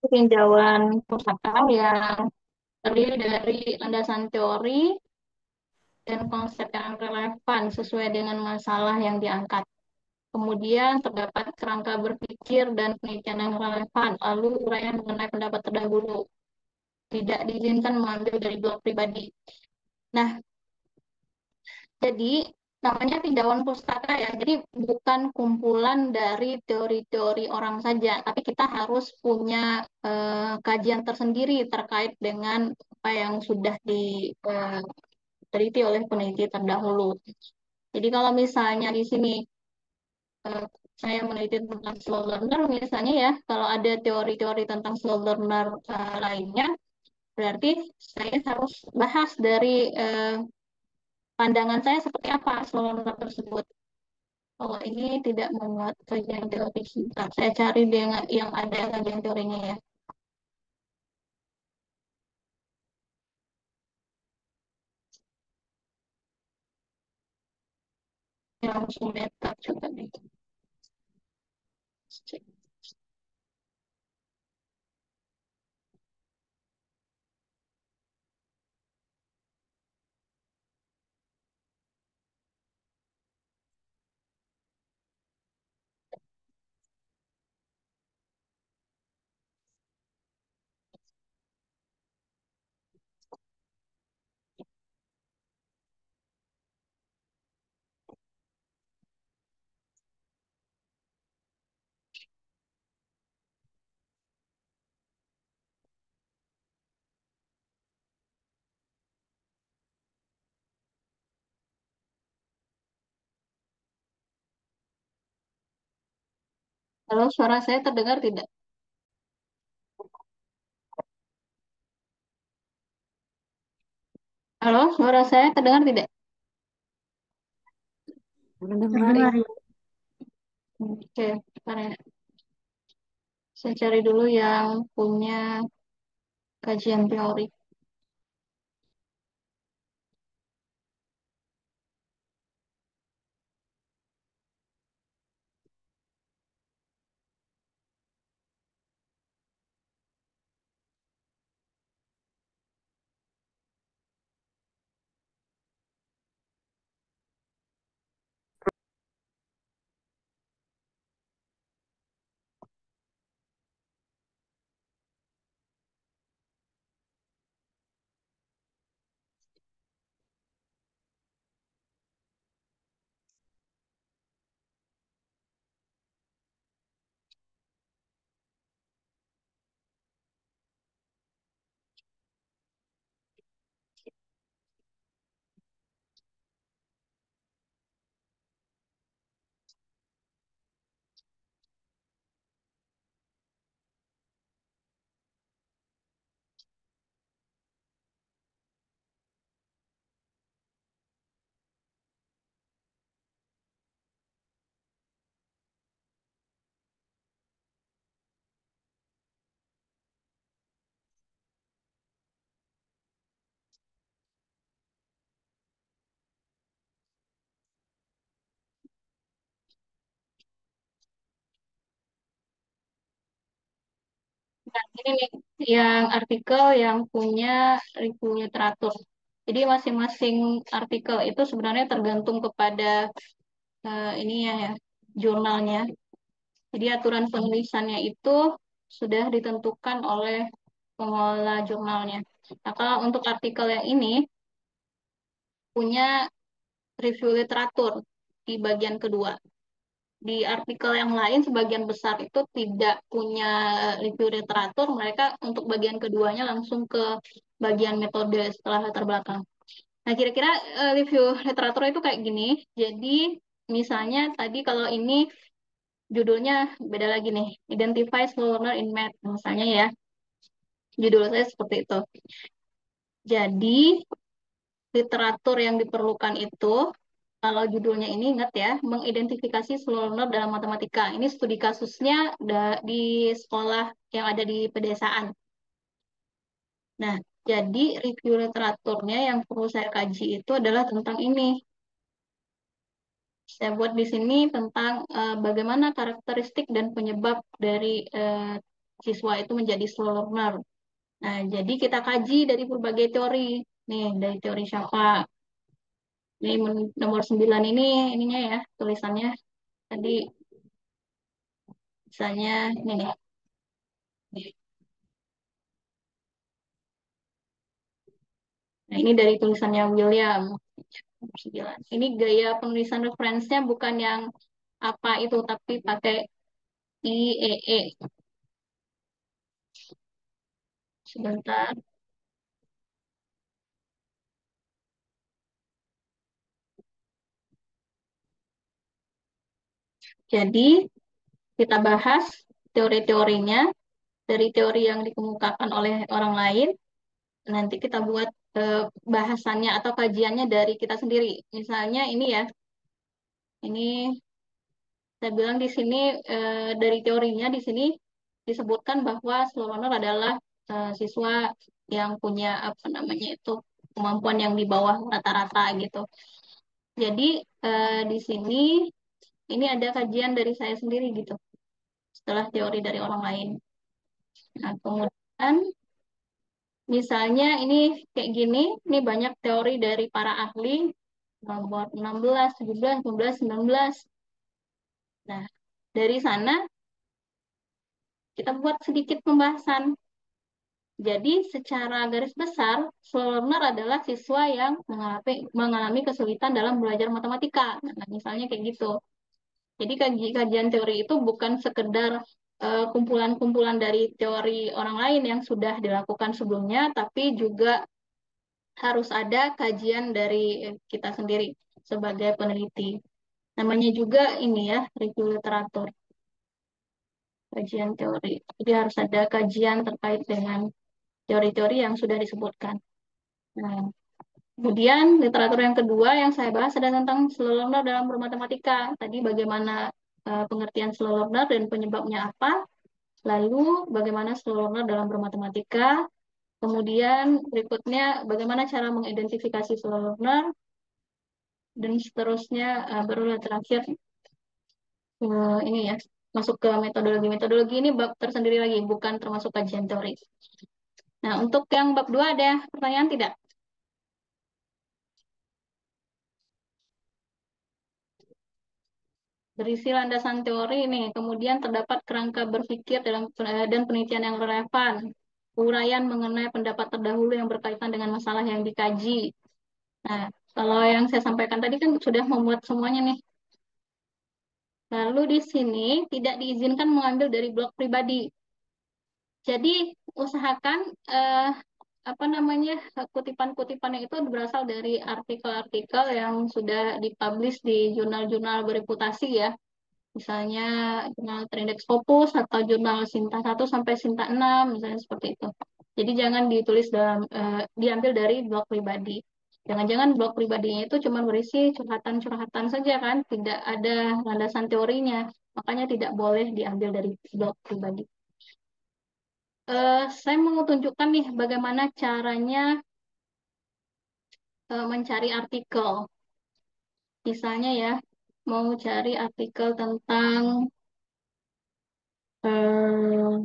Tinjauan pustaka yang terdiri dari landasan teori dan konsep yang relevan sesuai dengan masalah yang diangkat. Kemudian terdapat kerangka berpikir dan penelitian yang relevan, lalu uraian mengenai pendapat terdahulu. Tidak diizinkan mengambil dari blog pribadi. Nah, jadi namanya tinjauan pustaka ya. Jadi bukan kumpulan dari teori-teori orang saja, tapi kita harus punya kajian tersendiri terkait dengan apa yang sudah diteliti oleh peneliti terdahulu. Jadi kalau misalnya di sini eh, saya meneliti tentang slow learner, misalnya ya, kalau ada teori-teori tentang slow learner lainnya, berarti saya harus bahas dari eh, pandangan saya seperti apa slow learner tersebut. Oh, ini tidak memuat kajian teori. Sebentar, saya cari yang ada kajian teorinya ya. Yang langsung meta juga nih. Halo, suara saya terdengar tidak? Halo, suara saya terdengar tidak? Mendengar Terdengar Ibu. ya. Oke, bentar ya. Saya cari dulu yang punya kajian teori. Nah, ini nih yang artikel yang punya review literatur. Jadi masing-masing artikel itu sebenarnya tergantung kepada ini ya, jurnalnya. Jadi aturan penulisannya itu sudah ditentukan oleh pengelola jurnalnya. Nah, kalau untuk artikel yang ini punya review literatur di bagian kedua. Di artikel yang lain sebagian besar itu tidak punya review literatur, mereka untuk bagian keduanya langsung ke bagian metode setelah latar belakang. Nah, kira-kira review literatur itu kayak gini. Jadi, misalnya tadi kalau ini judulnya beda lagi nih, Identify Slow Learner in Math, misalnya ya, judul saya seperti itu. Jadi, literatur yang diperlukan itu, kalau judulnya ini ingat ya, mengidentifikasi slow learner dalam matematika. Ini studi kasusnya di sekolah yang ada di pedesaan. Nah, jadi review literaturnya yang perlu saya kaji itu adalah tentang ini, Saya buat di sini tentang bagaimana karakteristik dan penyebab dari siswa itu menjadi slow learner. Nah, jadi kita kaji dari berbagai teori. Nih, dari teori siapa? Ini nomor 9 ini ininya ya, tulisannya tadi misalnya ini nih. Nah, ini dari tulisannya William nomor 9. Ini gaya penulisan referensinya bukan yang apa itu, tapi pakai IEE. Sebentar. Jadi, kita bahas teori-teorinya dari teori yang dikemukakan oleh orang lain. Nanti kita buat bahasannya atau kajiannya dari kita sendiri. Misalnya ini ya, ini saya bilang di sini dari teorinya di sini disebutkan bahwa slow learner adalah siswa yang punya apa namanya itu kemampuan yang di bawah rata-rata gitu. Jadi di sini ini ada kajian dari saya sendiri gitu setelah teori dari orang lain. Nah, kemudian misalnya ini kayak gini, ini banyak teori dari para ahli nomor 16, 17, 18, 19. Nah, dari sana kita buat sedikit pembahasan. Jadi secara garis besar, slow learner adalah siswa yang mengalami kesulitan dalam belajar matematika. Nah, misalnya kayak gitu. Jadi kajian teori itu bukan sekedar kumpulan-kumpulan dari teori orang lain yang sudah dilakukan sebelumnya, tapi juga harus ada kajian dari kita sendiri sebagai peneliti. Namanya juga ini ya, review literatur, kajian teori. Jadi harus ada kajian terkait dengan teori-teori yang sudah disebutkan. Nah, kemudian literatur yang kedua yang saya bahas ada tentang slow learner dalam bermatematika. Tadi bagaimana pengertian slow learner dan penyebabnya apa. Lalu bagaimana slow learner dalam bermatematika. Kemudian berikutnya bagaimana cara mengidentifikasi slow learner dan seterusnya baru terakhir ini ya masuk ke metodologi. Metodologi ini bab tersendiri lagi, bukan termasuk kajian teori. Nah, untuk yang bab 2 ada pertanyaan tidak? Berisi landasan teori ini, kemudian terdapat kerangka berpikir dan penelitian yang relevan, uraian mengenai pendapat terdahulu yang berkaitan dengan masalah yang dikaji. Nah, kalau yang saya sampaikan tadi kan sudah membuat semuanya nih. Lalu di sini tidak diizinkan mengambil dari blog pribadi. Jadi usahakan apa namanya kutipan-kutipannya itu berasal dari artikel-artikel yang sudah dipublish di jurnal-jurnal bereputasi ya. Misalnya jurnal Trindeks Scopus atau jurnal Sinta 1 sampai Sinta 6 misalnya seperti itu. Jadi jangan ditulis diambil dari blog pribadi. Jangan-jangan blog pribadinya itu cuma berisi curhatan-curhatan saja kan, tidak ada landasan teorinya. Makanya tidak boleh diambil dari blog pribadi. Saya mau tunjukkan nih bagaimana caranya mencari artikel. Misalnya ya, mau cari artikel tentang eh,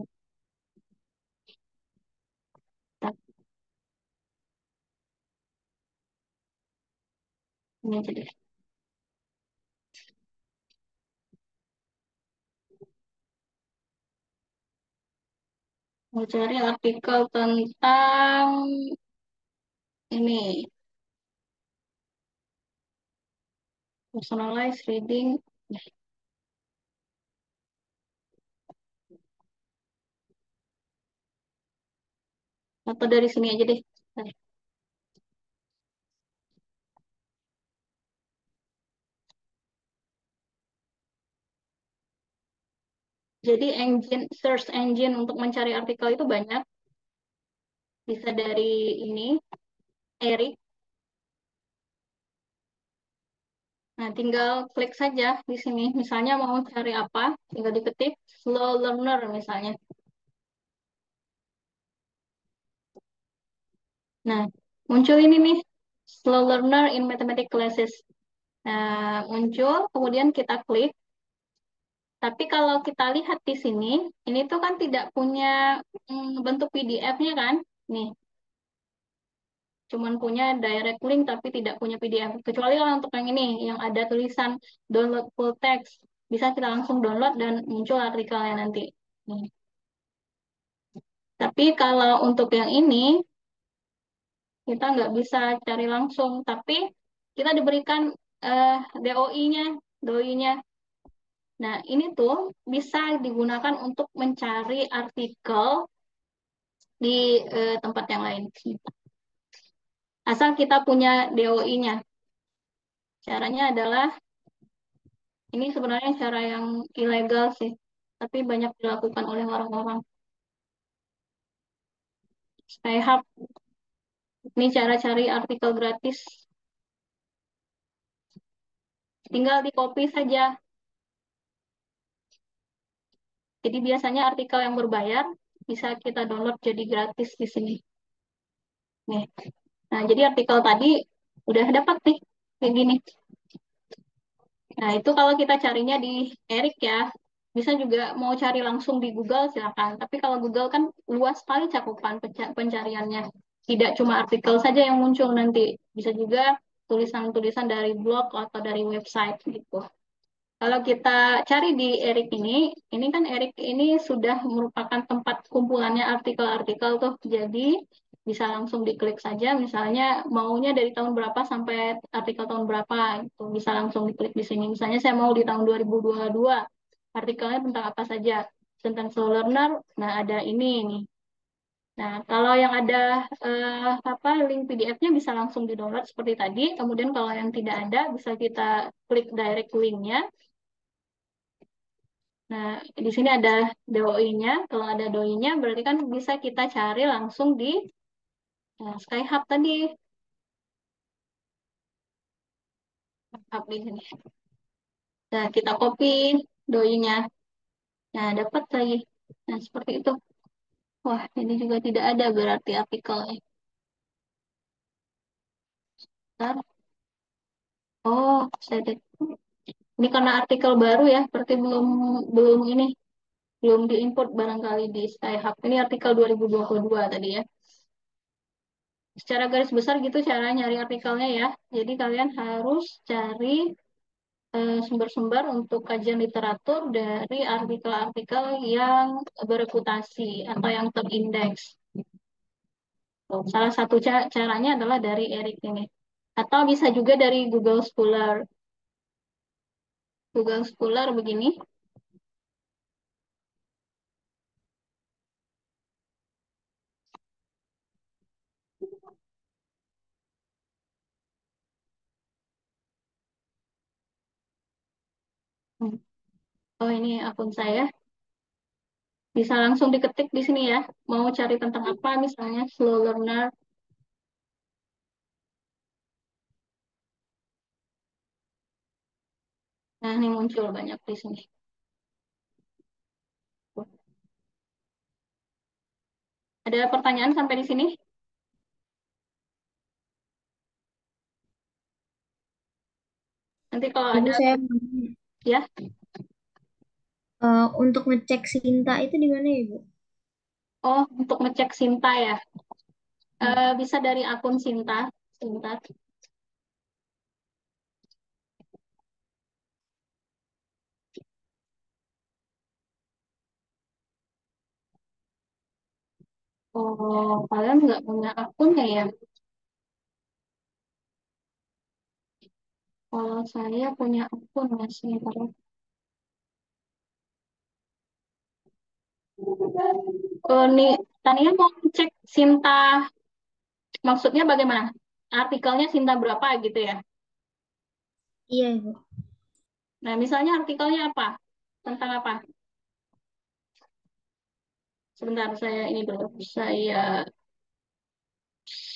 ini aja deh. Mau cari artikel tentang ini, personalized reading, atau dari sini aja deh. Jadi search engine untuk mencari artikel itu banyak. Bisa dari ini, Eric. Nah, tinggal klik saja di sini. Misalnya mau cari apa, tinggal diketik slow learner misalnya. Nah, muncul ini nih, slow learner in mathematics classes. Muncul, kemudian kita klik. Tapi kalau kita lihat di sini, ini tuh kan tidak punya bentuk PDF-nya kan? Nih, cuman punya direct link tapi tidak punya PDF. Kecuali kalau untuk yang ini, yang ada tulisan download full text, bisa kita langsung download dan muncul artikelnya nanti. Nih. Tapi kalau untuk yang ini, kita nggak bisa cari langsung, tapi kita diberikan eh, DOI-nya, DOI-nya. Nah, ini tuh bisa digunakan untuk mencari artikel di tempat yang lain. Asal kita punya DOI-nya. Caranya adalah, ini sebenarnya cara yang ilegal sih, tapi banyak dilakukan oleh orang-orang. Skyhub, ini cara cari artikel gratis. Tinggal di copy saja. Jadi biasanya artikel yang berbayar bisa kita download jadi gratis di sini. Nih. Nah, jadi artikel tadi udah dapat nih kayak gini. Nah, itu kalau kita carinya di Erik ya. Bisa juga mau cari langsung di Google silakan. Tapi kalau Google kan luas sekali cakupan pencariannya. Tidak cuma artikel saja yang muncul nanti. Bisa juga tulisan-tulisan dari blog atau dari website gitu. Kalau kita cari di Erik ini kan Erik ini sudah merupakan tempat kumpulannya artikel-artikel tuh. Jadi bisa langsung diklik saja, misalnya maunya dari tahun berapa sampai artikel tahun berapa, itu bisa langsung diklik di sini. Misalnya saya mau di tahun 2022, artikelnya tentang apa saja, tentang slow learner, nah ada ini nih. Nah, kalau yang ada apa link PDF-nya bisa langsung di-download seperti tadi. Kemudian kalau yang tidak ada bisa kita klik direct link-nya. Nah, di sini ada DOI-nya. Kalau ada DOI-nya, berarti kan bisa kita cari langsung di Skyhub tadi. Hub di sini. Nah, kita copy DOI-nya. Nah, dapat lagi. Nah, seperti itu. Wah, ini juga tidak ada berarti artikelnya. Bentar. Oh, saya lihat. Ini karena artikel baru ya, berarti belum belum ini, belum diinput barangkali di Skyhub. Ini artikel 2022 tadi ya. Secara garis besar gitu cara nyari artikelnya ya. Jadi kalian harus cari sumber-sumber untuk kajian literatur dari artikel-artikel yang bereputasi atau yang terindeks. Salah satu caranya adalah dari Eric ini. Atau bisa juga dari Google Scholar. Google Scholar begini. Hmm. Oh, ini akun saya. Bisa langsung diketik di sini ya. Mau cari tentang apa misalnya slow learner. Nah, ini muncul banyak di sini. Ada pertanyaan sampai di sini? Nanti kalau Ibu ada, saya ya. untuk ngecek Sinta itu di mana ya, Ibu? Oh, untuk ngecek Sinta ya. Hmm. Bisa dari akun Sinta. Sinta. Oh, kalian nggak punya akun ya? Kalau saya punya akun masih terus. Nih, Tania mau cek Sinta, maksudnya bagaimana? Artikelnya Sinta berapa gitu ya? Iya, Ibu. Nah, misalnya artikelnya apa? Tentang apa? Sebentar, saya ini dulu. Saya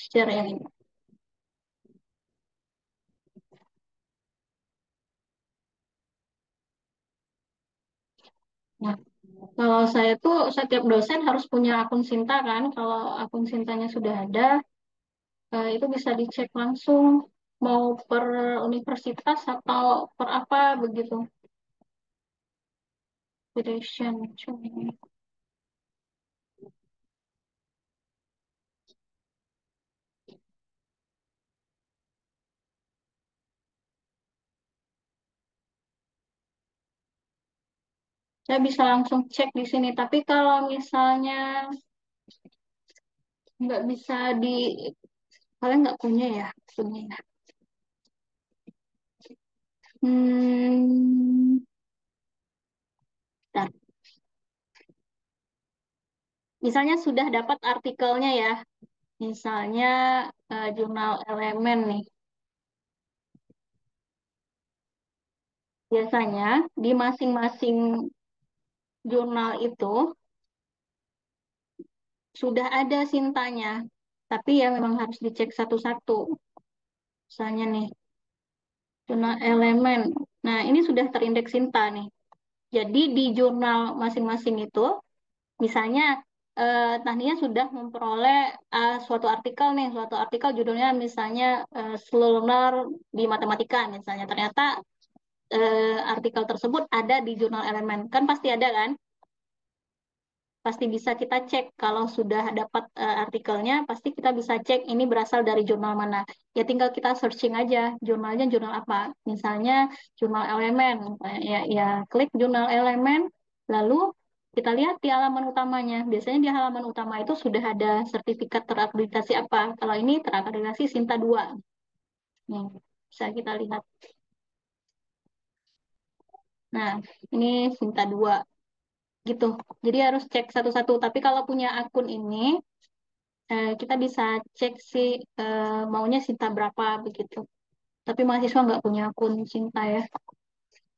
share yang ini. Nah, kalau saya tuh setiap dosen harus punya akun Sinta kan. Kalau akun Sintanya sudah ada, itu bisa dicek langsung. mau per universitas atau per apa begitu? Duration. Saya bisa langsung cek di sini. Tapi kalau misalnya nggak bisa di, kalian nggak punya ya, punya. Ya? Hmm, bentar. Misalnya sudah dapat artikelnya ya, misalnya jurnal elemen nih. Biasanya di masing-masing jurnal itu sudah ada sintanya, tapi ya memang harus dicek satu-satu. Misalnya nih, jurnal elemen. Nah, ini sudah terindeks Sinta nih. Jadi di jurnal masing-masing itu, misalnya Tania sudah memperoleh suatu artikel nih, suatu artikel judulnya misalnya Slow Learner di Matematika misalnya. Ternyata artikel tersebut ada di jurnal elemen. Kan pasti ada kan? Pasti bisa kita cek kalau sudah dapat artikelnya, pasti kita bisa cek ini berasal dari jurnal mana. Ya tinggal kita searching aja jurnalnya jurnal apa. Misalnya jurnal elemen, ya klik jurnal elemen, lalu kita lihat di halaman utamanya. Biasanya di halaman utama itu sudah ada sertifikat terakreditasi apa. Kalau ini terakreditasi Sinta 2. Nih, bisa kita lihat. Nah, ini Sinta 2 gitu. Jadi harus cek satu-satu. Tapi kalau punya akun ini, kita bisa cek sih maunya Sinta berapa begitu. Tapi mahasiswa nggak punya akun Sinta ya.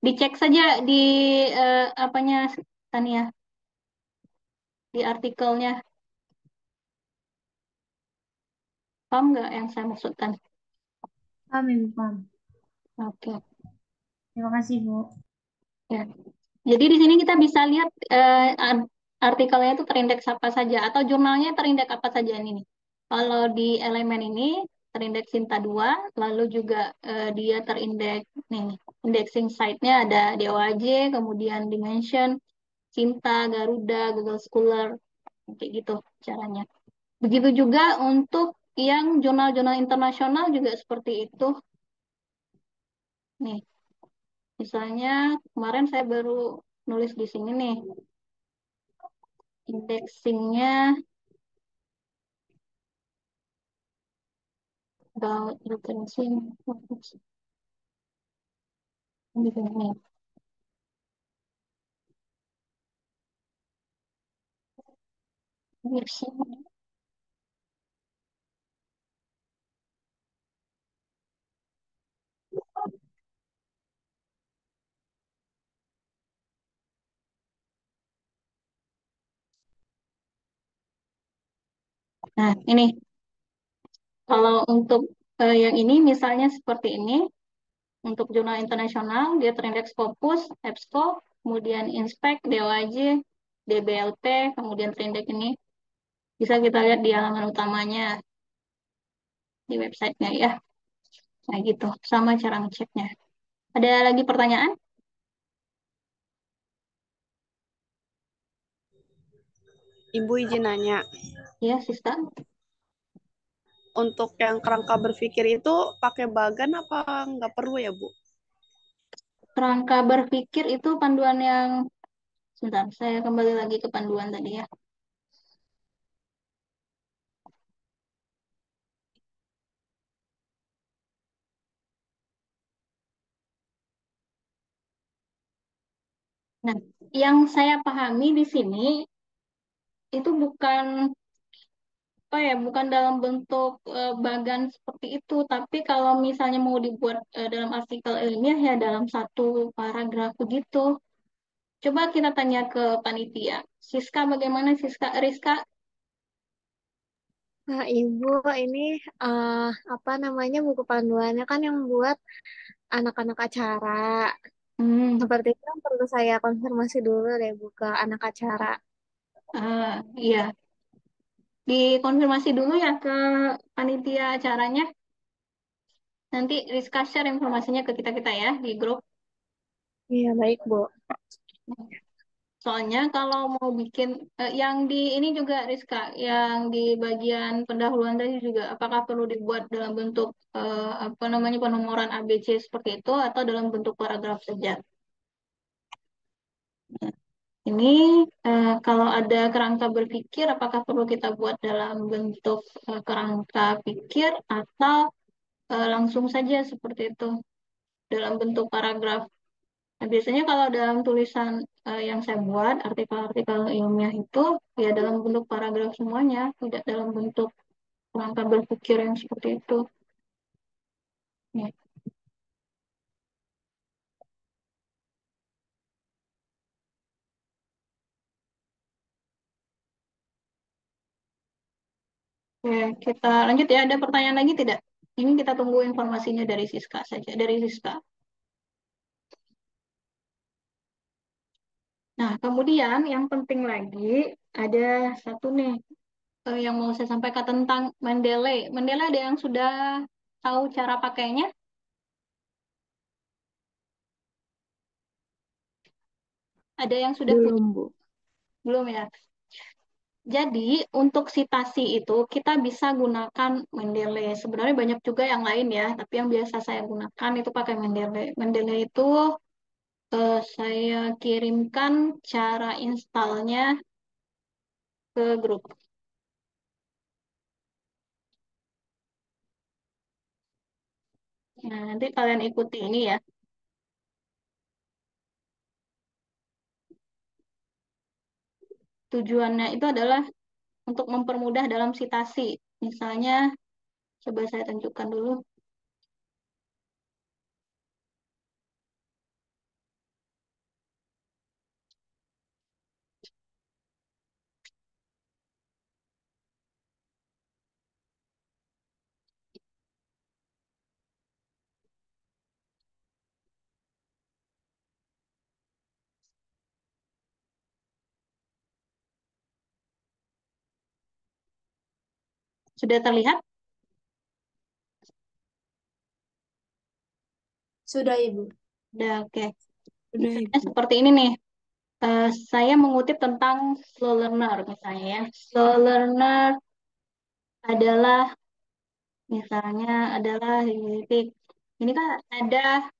Dicek saja di apanya Tania, di artikelnya. Paham nggak yang saya maksudkan? Paham, Ibu, paham. Oke. Terima kasih, Bu. Ya. Jadi di sini kita bisa lihat artikelnya itu terindeks apa saja atau jurnalnya terindeks apa saja ini nih. Kalau di elemen ini terindeks Sinta 2, lalu juga dia terindeks nih, indexing site-nya ada DOAJ, kemudian Dimension, Cinta, Garuda, Google Scholar, kayak gitu caranya. Begitu juga untuk yang jurnal-jurnal internasional juga seperti itu. Nih, misalnya kemarin saya baru nulis di sini nih, indexingnya about referencing nih. Nah, ini kalau untuk yang ini misalnya seperti ini, untuk jurnal internasional dia terindeks Scopus, EBSCO, kemudian Inspect, DOAJ, DBLT, kemudian terindeks ini bisa kita lihat di halaman utamanya di websitenya ya. Nah gitu, sama cara ngeceknya. Ada lagi pertanyaan? Ibu izin nanya, Ya, Sista. untuk yang kerangka berpikir itu pakai bagan apa nggak perlu ya, Bu? Kerangka berpikir itu panduan yang, sebentar, saya kembali lagi ke panduan tadi ya. Nah, yang saya pahami di sini itu bukan apa ya, bukan dalam bentuk bagan seperti itu, tapi kalau misalnya mau dibuat dalam artikel ilmiah ya dalam satu paragraf begitu. Coba kita tanya ke panitia. Siska bagaimana Siska? Rizka? Nah, Ibu, ini eh, apa namanya buku panduannya kan yang buat anak-anak acara. Hmm, Seperti itu kan perlu saya konfirmasi dulu deh Bu ke anak acara. iya. Dikonfirmasi dulu ya ke panitia acaranya. Nanti Rizka share informasinya ke kita-kita ya di grup. Iya, baik, Bu. Soalnya kalau mau bikin yang di ini juga Rizka, yang di bagian pendahuluan tadi juga, apakah perlu dibuat dalam bentuk apa namanya penomoran ABC seperti itu atau dalam bentuk paragraf saja? Nah, ini kalau ada kerangka berpikir, apakah perlu kita buat dalam bentuk kerangka pikir atau langsung saja seperti itu dalam bentuk paragraf? Nah, biasanya kalau dalam tulisan yang saya buat, artikel-artikel ilmiah itu ya dalam bentuk paragraf semuanya, tidak dalam bentuk kerangka berpikir yang seperti itu. Ya. Oke, kita lanjut ya. Ada pertanyaan lagi tidak? Ini kita tunggu informasinya dari Siska saja, dari Siska. Nah, kemudian yang penting lagi ada satu nih yang mau saya sampaikan tentang Mendeley. Mendeley ada yang sudah tahu cara pakainya? Ada yang sudah punya? Belum, Bu. Belum ya? Jadi, untuk sitasi itu kita bisa gunakan Mendeley. Sebenarnya banyak juga yang lain ya, tapi yang biasa saya gunakan itu pakai Mendeley. Mendeley itu saya kirimkan cara installnya ke grup. Nah, nanti kalian ikuti ini ya. Tujuannya itu adalah untuk mempermudah dalam sitasi. Misalnya, coba saya tunjukkan dulu. Sudah terlihat? Sudah, Ibu. Sudah, oke. Udah, Misalnya Ibu. seperti ini nih. Saya mengutip tentang slow learner misalnya ya. Slow learner adalah misalnya adalah titik. Ini kan ada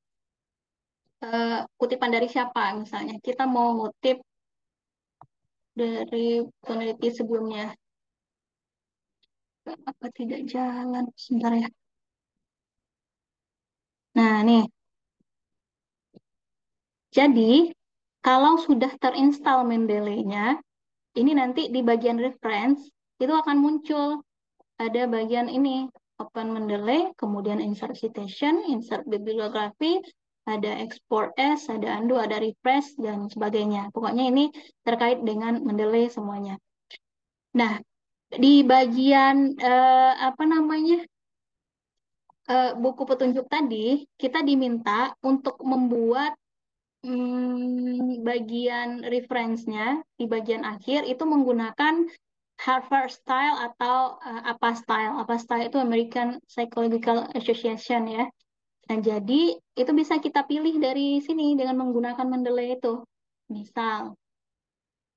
kutipan dari siapa misalnya. Kita mau ngutip dari peneliti sebelumnya. Apa tidak jalan? Sebentar ya. Nah, nih. Jadi, kalau sudah terinstall Mendeley-nya, ini nanti di bagian reference, itu akan muncul ada bagian ini open Mendeley, kemudian insert citation, insert bibliography, ada export as, ada undo, ada refresh dan sebagainya. Pokoknya ini terkait dengan Mendeley semuanya. Nah, di bagian apa namanya buku petunjuk tadi kita diminta untuk membuat bagian reference-nya di bagian akhir itu menggunakan Harvard Style atau apa style? Apa style itu American Psychological Association ya. Nah, jadi itu bisa kita pilih dari sini dengan menggunakan Mendeley itu. Misal,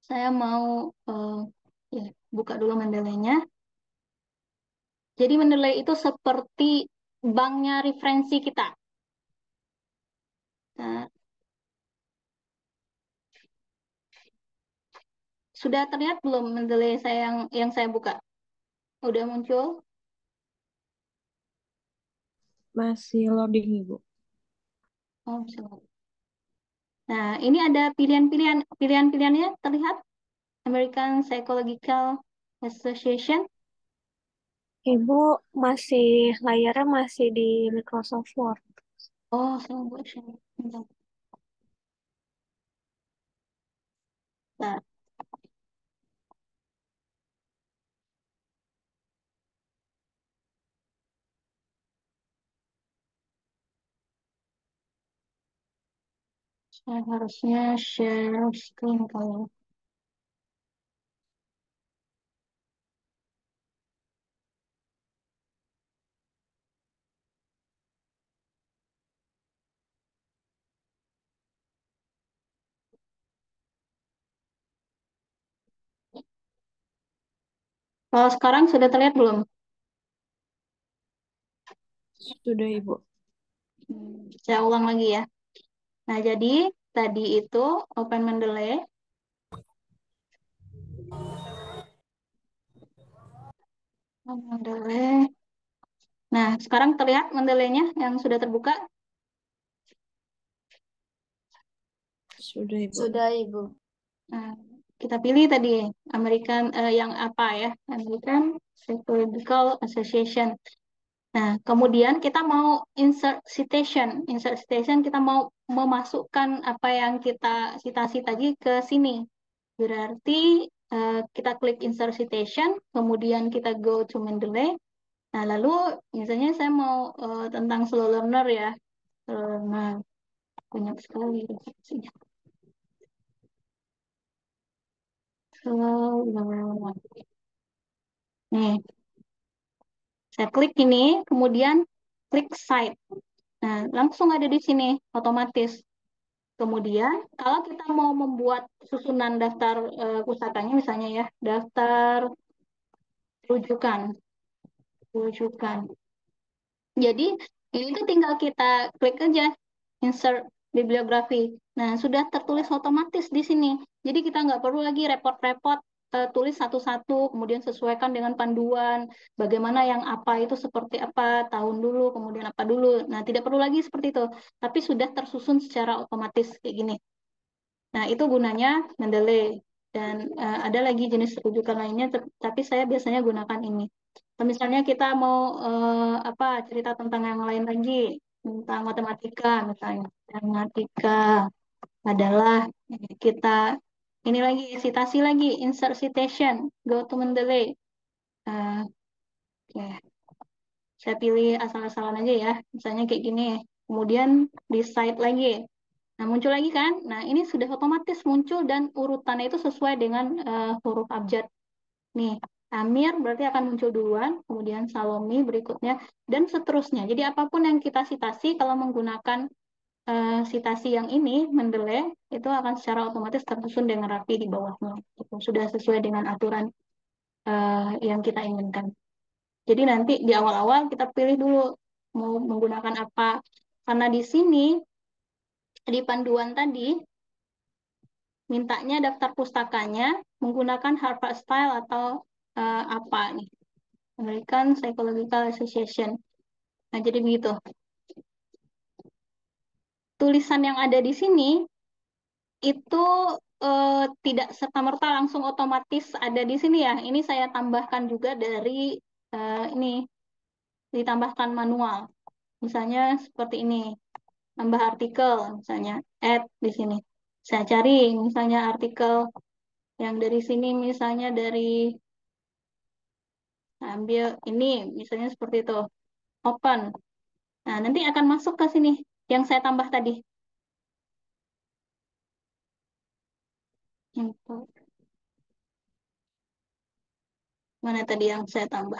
saya mau ya, buka dulu Mendeley-nya. Jadi Mendeley itu seperti banknya referensi kita. Nah, sudah terlihat belum Mendeley saya yang saya buka? Udah muncul? Masih loading, Ibu. Oh, bisa. Nah, ini ada pilihan-pilihannya terlihat American Psychological Association. Ibu masih layarnya masih di Microsoft Word. Oh, saya buat share. Bentar. Nah, saya harusnya share screen kalau. Kalau sekarang sudah terlihat belum? Sudah, Ibu. Saya ulang lagi ya. Nah, jadi tadi itu open Mendeley. Mendeley. Nah, sekarang terlihat Mendeley-nya yang sudah terbuka. Sudah, Ibu. Sudah, Ibu. Nah, kita pilih tadi American yang apa ya? American Psychological Association. Nah, kemudian kita mau insert citation. Insert citation kita mau memasukkan apa yang kita citasi tadi ke sini. Berarti kita klik insert citation, kemudian kita go to Mendeley. Nah, lalu misalnya saya mau tentang slow learner ya. Slow learner banyak sekali referensinya. Slow learner. Nih, saya klik ini, kemudian klik cite. Nah, langsung ada di sini otomatis. Kemudian, kalau kita mau membuat susunan daftar pusakanya, misalnya ya, daftar rujukan, rujukan. Jadi, ini tuh tinggal kita klik aja, insert bibliografi. Nah, sudah tertulis otomatis di sini. Jadi, kita nggak perlu lagi repot-repot tulis satu-satu, kemudian sesuaikan dengan panduan, bagaimana yang apa itu seperti apa, tahun dulu, kemudian apa dulu. Nah, tidak perlu lagi seperti itu, tapi sudah tersusun secara otomatis kayak gini. Nah, itu gunanya Mendeley. Dan ada lagi jenis rujukan lainnya, tapi saya biasanya gunakan ini. Kalau misalnya kita mau apa cerita tentang yang lain lagi, tentang matematika misalnya. Matematika adalah kita ini lagi citasi lagi, insert citation, go to Mendeley. Eh, Oke, saya pilih asal-asalan aja ya, misalnya kayak gini. Kemudian di site lagi. Nah, muncul lagi kan? Nah, ini sudah otomatis muncul dan urutannya itu sesuai dengan huruf abjad. Nih, Amir berarti akan muncul duluan, kemudian Salomi berikutnya, dan seterusnya. Jadi apapun yang kita citasi, kalau menggunakan citasi yang ini, Mendeley, itu akan secara otomatis tersusun dengan rapi di bawahnya. Gitu. Sudah sesuai dengan aturan yang kita inginkan. Jadi nanti di awal-awal kita pilih dulu mau menggunakan apa. Karena di sini, di panduan tadi, mintanya daftar pustakanya menggunakan Harvard Style atau apa nih? American Psychological Association. Nah, jadi begitu. Tulisan yang ada di sini itu tidak serta-merta langsung otomatis ada di sini ya. Ini saya tambahkan juga dari ini ditambahkan manual. Misalnya seperti ini, tambah artikel, misalnya add di sini. Saya cari misalnya artikel yang dari sini, misalnya dari ambil ini, misalnya seperti itu, open. Nah, nanti akan masuk ke sini yang saya tambah tadi. Info. Mana tadi yang saya tambah?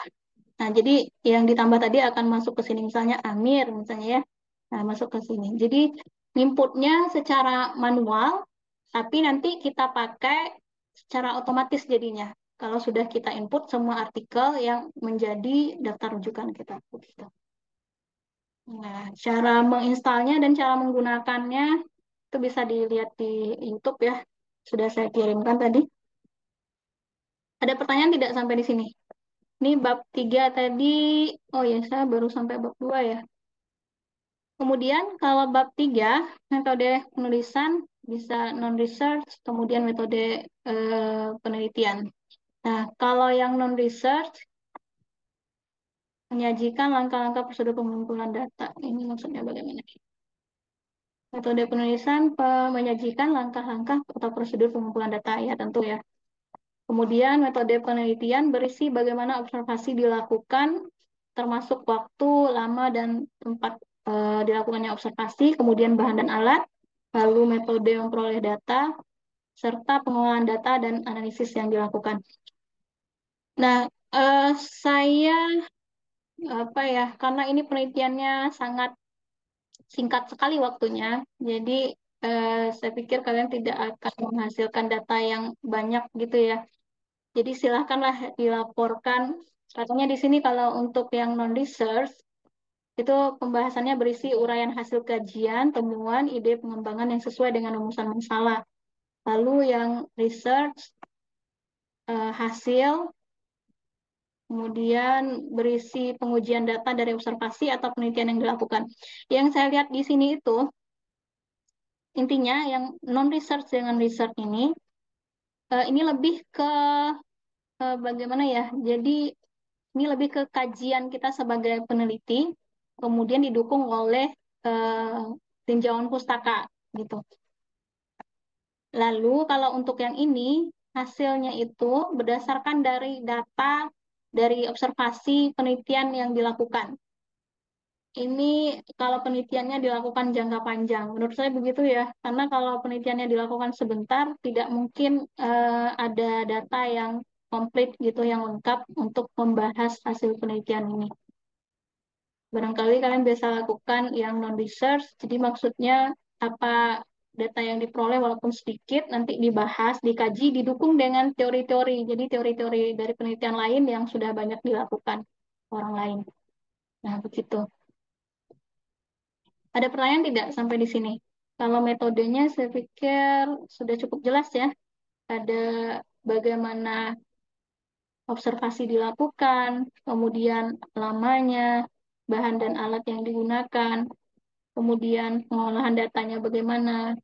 Nah, jadi yang ditambah tadi akan masuk ke sini, misalnya Amir, misalnya ya. Nah, masuk ke sini. Jadi, inputnya secara manual, tapi nanti kita pakai secara otomatis jadinya. Kalau sudah kita input semua artikel yang menjadi daftar rujukan kita. Begitu. Nah, cara menginstalnya dan cara menggunakannya itu bisa dilihat di YouTube ya. Sudah saya kirimkan tadi. Ada pertanyaan tidak sampai di sini? Ini bab 3 tadi, oh ya saya baru sampai bab 2 ya. Kemudian kalau bab 3 metode penulisan bisa non-research, kemudian metode penelitian. Nah, kalau yang non-research, menyajikan langkah-langkah prosedur pengumpulan data. Ini maksudnya bagaimana? Metode penulisan menyajikan langkah-langkah atau prosedur pengumpulan data, ya tentu ya. Kemudian metode penelitian berisi bagaimana observasi dilakukan, termasuk waktu, lama, dan tempat dilakukannya observasi, kemudian bahan dan alat, lalu metode memperoleh data, serta pengolahan data dan analisis yang dilakukan. Nah, saya apa ya, karena ini penelitiannya sangat singkat sekali waktunya, jadi saya pikir kalian tidak akan menghasilkan data yang banyak gitu ya. Jadi silahkanlah dilaporkan. Katanya di sini kalau untuk yang non-research, itu pembahasannya berisi uraian hasil kajian, temuan, ide pengembangan yang sesuai dengan rumusan masalah. Lalu yang research, hasil, kemudian berisi pengujian data dari observasi atau penelitian yang dilakukan. Yang saya lihat di sini itu, intinya yang non-research dengan research ini lebih ke bagaimana ya, jadi ini lebih ke kajian kita sebagai peneliti, kemudian didukung oleh eh, tinjauan pustaka gitu. Lalu kalau untuk yang ini, hasilnya itu berdasarkan dari data dari observasi penelitian yang dilakukan. Ini kalau penelitiannya dilakukan jangka panjang. Menurut saya begitu ya, karena kalau penelitiannya dilakukan sebentar, tidak mungkin ada data yang komplit gitu, yang lengkap untuk membahas hasil penelitian ini. Barangkali kalian biasa lakukan yang non-research, jadi maksudnya apa data yang diperoleh walaupun sedikit, nanti dibahas, dikaji, didukung dengan teori-teori. Jadi teori-teori dari penelitian lain yang sudah banyak dilakukan orang lain. Nah, begitu. Ada pertanyaan tidak sampai di sini? Kalau metodenya saya pikir sudah cukup jelas ya. Ada bagaimana observasi dilakukan, kemudian lamanya, bahan dan alat yang digunakan, kemudian pengolahan datanya bagaimana.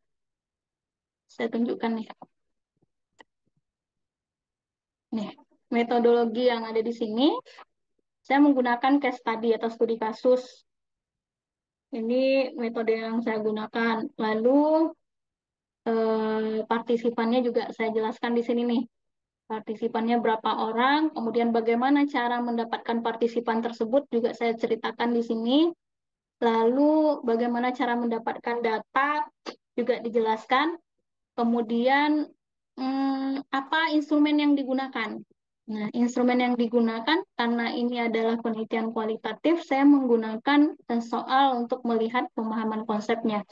Saya tunjukkan nih. Nih, metodologi yang ada di sini, saya menggunakan case study atau studi kasus. Ini metode yang saya gunakan. Lalu partisipannya juga saya jelaskan di sini nih. Partisipannya berapa orang, kemudian bagaimana cara mendapatkan partisipan tersebut juga saya ceritakan di sini. Lalu bagaimana cara mendapatkan data juga dijelaskan. Kemudian apa instrumen yang digunakan? Nah, instrumen yang digunakan karena ini adalah penelitian kualitatif, saya menggunakan soal untuk melihat pemahaman konsepnya.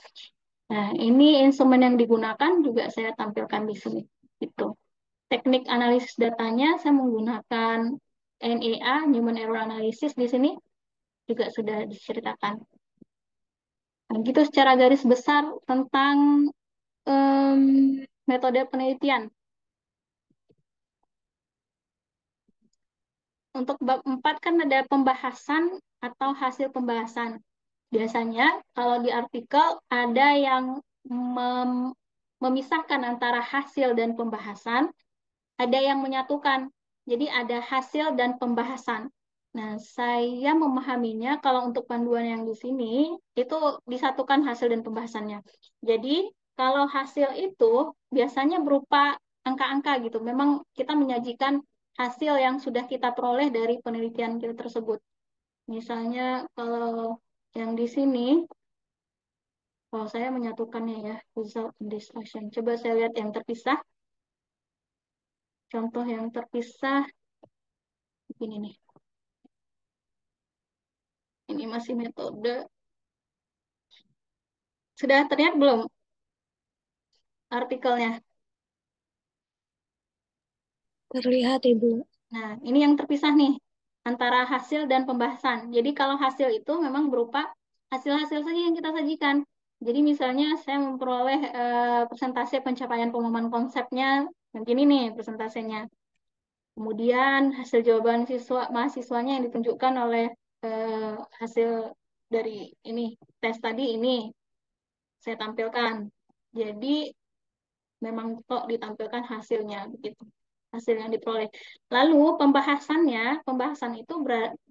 Nah, ini instrumen yang digunakan juga saya tampilkan di sini. Gitu. Teknik analisis datanya saya menggunakan NEA, Human Error Analysis di sini juga sudah diceritakan. Nah, gitu secara garis besar tentang em, metode penelitian. Untuk bab 4 kan ada pembahasan atau hasil pembahasan. Biasanya kalau di artikel ada yang memisahkan antara hasil dan pembahasan, ada yang menyatukan. Jadi ada hasil dan pembahasan. Nah, saya memahaminya kalau untuk panduan yang di sini itu disatukan hasil dan pembahasannya. Jadi kalau hasil itu biasanya berupa angka-angka gitu. Memang kita menyajikan hasil yang sudah kita peroleh dari penelitian kita tersebut. Misalnya kalau yang di sini, kalau saya menyatukannya ya, result and discussion. Coba saya lihat yang terpisah. Contoh yang terpisah, ini nih. Ini masih metode. Sudah terlihat belum artikelnya? Terlihat, Ibu. Nah, ini yang terpisah nih antara hasil dan pembahasan. Jadi kalau hasil itu memang berupa hasil-hasil saja yang kita sajikan. Jadi misalnya saya memperoleh persentase pencapaian pemahaman konsepnya, yang ini nih persentasenya. Kemudian hasil jawaban mahasiswanya yang ditunjukkan oleh hasil dari ini tes tadi ini saya tampilkan. Jadi memang kok ditampilkan hasilnya begitu, hasil yang diperoleh. Lalu pembahasan itu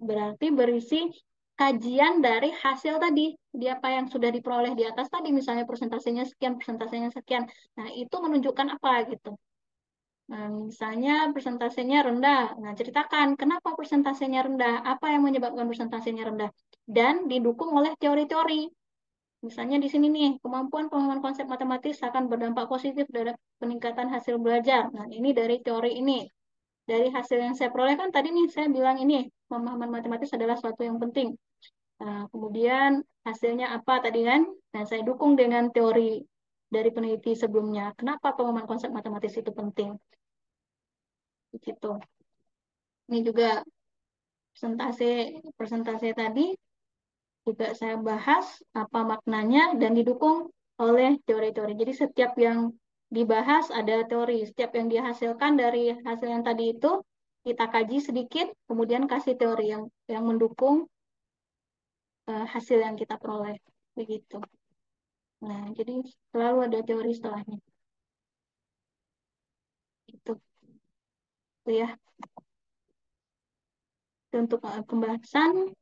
berarti berisi kajian dari hasil tadi, di apa yang sudah diperoleh di atas tadi, misalnya persentasenya sekian. Nah, itu menunjukkan apa gitu. Nah, misalnya persentasenya rendah. Nah, ceritakan kenapa persentasenya rendah, apa yang menyebabkan persentasenya rendah, dan didukung oleh teori-teori. Misalnya di sini nih, kemampuan pemahaman konsep matematis akan berdampak positif terhadap peningkatan hasil belajar. Nah, ini dari teori ini. Dari hasil yang saya peroleh kan tadi nih, saya bilang ini, pemahaman matematis adalah suatu yang penting. Nah, kemudian hasilnya apa tadi kan? Nah, saya dukung dengan teori dari peneliti sebelumnya. Kenapa pemahaman konsep matematis itu penting? Begitu. Ini juga presentasi presentasi tadi juga saya bahas apa maknanya dan didukung oleh teori-teori. Jadi setiap yang dibahas ada teori, setiap yang dihasilkan dari hasil yang tadi itu kita kaji sedikit, kemudian kasih teori yang mendukung hasil yang kita peroleh. Begitu. Nah, jadi selalu ada teori setelahnya. Itu ya. Itu untuk pembahasan.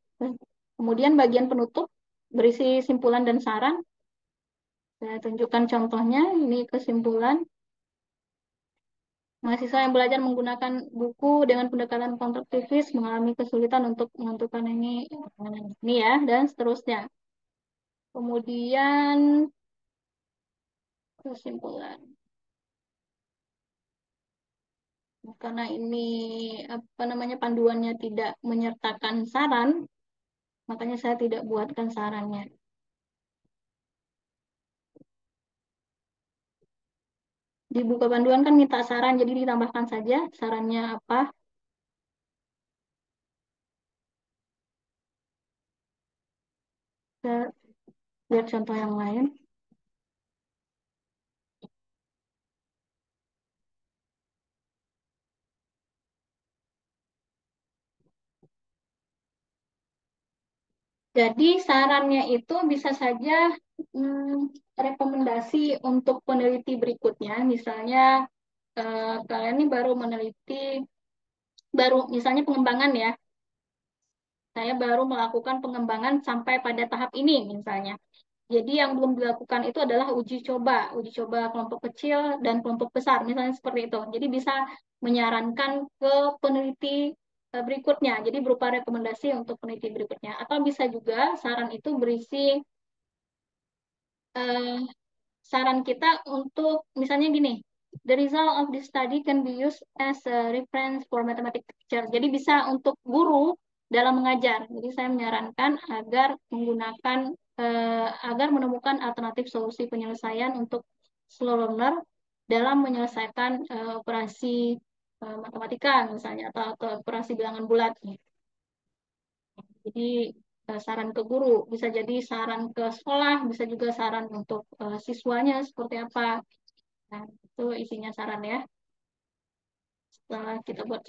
Kemudian bagian penutup berisi simpulan dan saran. Saya tunjukkan contohnya. Ini kesimpulan. Mahasiswa yang belajar menggunakan buku dengan pendekatan konstruktivis mengalami kesulitan untuk menentukan ini ya, dan seterusnya. Kemudian kesimpulan. Karena ini apa namanya panduannya tidak menyertakan saran, makanya saya tidak buatkan sarannya. Di buku panduan kan minta saran, jadi ditambahkan saja sarannya apa. Kita lihat contoh yang lain. Jadi sarannya itu bisa saja rekomendasi untuk peneliti berikutnya. Misalnya kalian ini baru meneliti, baru misalnya pengembangan ya. Saya baru melakukan pengembangan sampai pada tahap ini misalnya. Jadi yang belum dilakukan itu adalah uji coba kelompok kecil dan kelompok besar, misalnya seperti itu. Jadi bisa menyarankan ke peneliti berikutnya, jadi berupa rekomendasi untuk peneliti berikutnya. Atau bisa juga saran itu berisi eh, saran kita untuk misalnya gini, the result of this study can be used as a reference for mathematics teacher. Jadi bisa untuk guru dalam mengajar. Jadi saya menyarankan agar menggunakan agar menemukan alternatif solusi penyelesaian untuk slow learner dalam menyelesaikan operasi matematika misalnya atau operasi bilangan bulat. Jadi saran ke guru, bisa jadi saran ke sekolah, bisa juga saran untuk siswanya seperti apa. Nah, itu isinya saran ya. Setelah kita buat